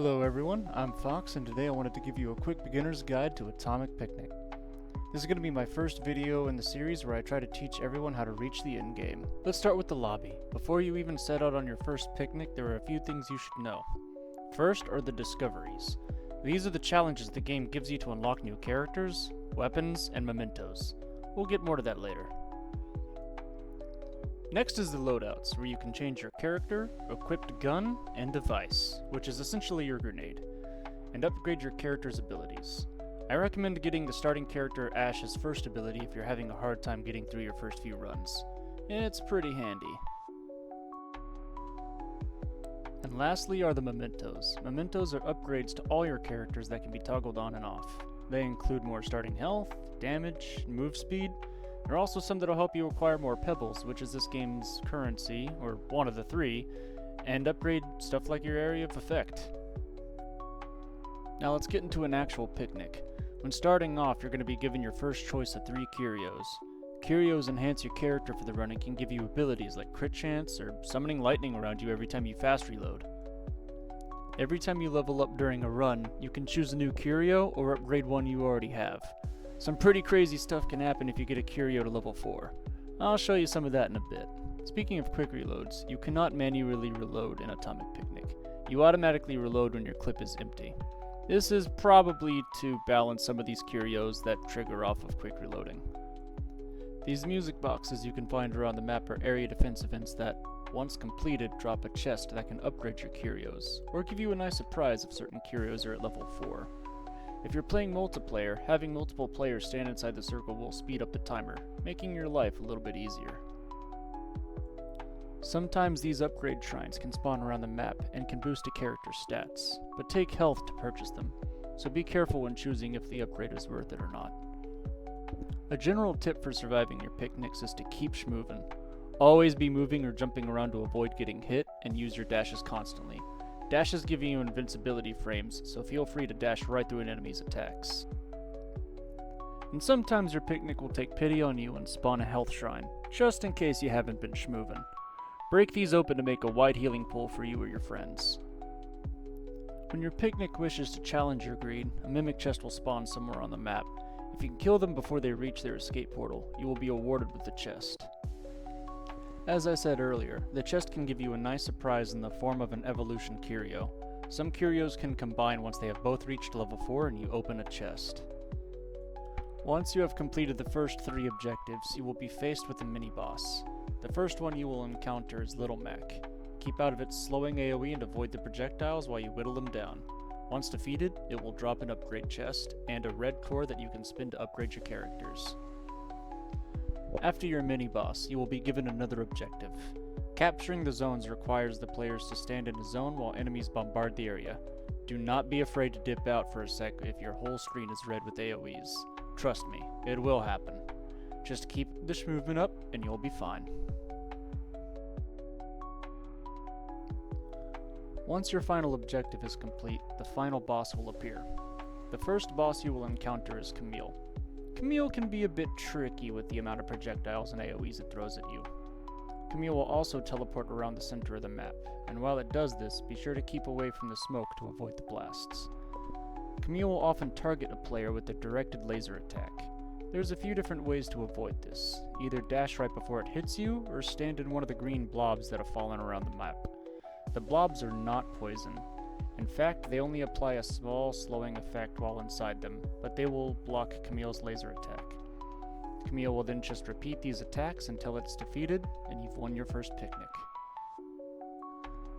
Hello everyone, I'm Fox, and today I wanted to give you a quick beginner's guide to Atomic Picnic. This is going to be my first video in the series where I try to teach everyone how to reach the end game. Let's start with the lobby. Before you even set out on your first picnic, there are a few things you should know. First are the discoveries. These are the challenges the game gives you to unlock new characters, weapons, and mementos. We'll get more to that later. Next is the loadouts, where you can change your character, equipped gun, and device, which is essentially your grenade, and upgrade your character's abilities. I recommend getting the starting character Ash's first ability if you're having a hard time getting through your first few runs. It's pretty handy. And lastly are the mementos. Mementos are upgrades to all your characters that can be toggled on and off. They include more starting health, damage, and move speed. There are also some that will help you acquire more pebbles, which is this game's currency, or one of the three, and upgrade stuff like your area of effect. Now let's get into an actual picnic. When starting off, you're going to be given your first choice of 3 curios. Curios enhance your character for the run and can give you abilities like crit chance or summoning lightning around you every time you fast reload. Every time you level up during a run, you can choose a new curio or upgrade one you already have. Some pretty crazy stuff can happen if you get a curio to level 4. I'll show you some of that in a bit. Speaking of quick reloads, you cannot manually reload in Atomic Picnic. You automatically reload when your clip is empty. This is probably to balance some of these curios that trigger off of quick reloading. These music boxes you can find around the map are area defense events that, once completed, drop a chest that can upgrade your curios, or give you a nice surprise if certain curios are at level 4. If you're playing multiplayer, having multiple players stand inside the circle will speed up the timer, making your life a little bit easier. Sometimes these upgrade shrines can spawn around the map and can boost a character's stats, but take health to purchase them, so be careful when choosing if the upgrade is worth it or not. A general tip for surviving your picnics is to keep schmoving. Always be moving or jumping around to avoid getting hit, and use your dashes constantly. Dashes give you invincibility frames, so feel free to dash right through an enemy's attacks. And sometimes your picnic will take pity on you and spawn a health shrine, just in case you haven't been schmoving. Break these open to make a wide healing pool for you or your friends. When your picnic wishes to challenge your greed, a mimic chest will spawn somewhere on the map. If you can kill them before they reach their escape portal, you will be awarded with the chest. As I said earlier, the chest can give you a nice surprise in the form of an evolution curio. Some curios can combine once they have both reached level 4 and you open a chest. Once you have completed the first 3 objectives, you will be faced with a mini-boss. The first one you will encounter is Little Mac. Keep out of its slowing AoE and avoid the projectiles while you whittle them down. Once defeated, it will drop an upgrade chest, and a red core that you can spin to upgrade your characters. After your mini-boss, you will be given another objective. Capturing the zones requires the players to stand in a zone while enemies bombard the area. Do not be afraid to dip out for a sec if your whole screen is red with AoEs. Trust me, it will happen. Just keep the movement up and you'll be fine. Once your final objective is complete, the final boss will appear. The first boss you will encounter is Camille. Camille can be a bit tricky with the amount of projectiles and AoEs it throws at you. Camille will also teleport around the center of the map, and while it does this, be sure to keep away from the smoke to avoid the blasts. Camille will often target a player with a directed laser attack. There's a few different ways to avoid this. Either dash right before it hits you, or stand in one of the green blobs that have fallen around the map. The blobs are not poison. In fact, they only apply a small slowing effect while inside them, but they will block Camille's laser attack. Camille will then just repeat these attacks until it's defeated, and you've won your first picnic.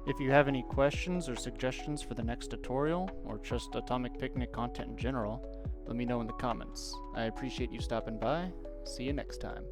If you have any questions or suggestions for the next tutorial, or just Atomic Picnic content in general, let me know in the comments. I appreciate you stopping by. See you next time.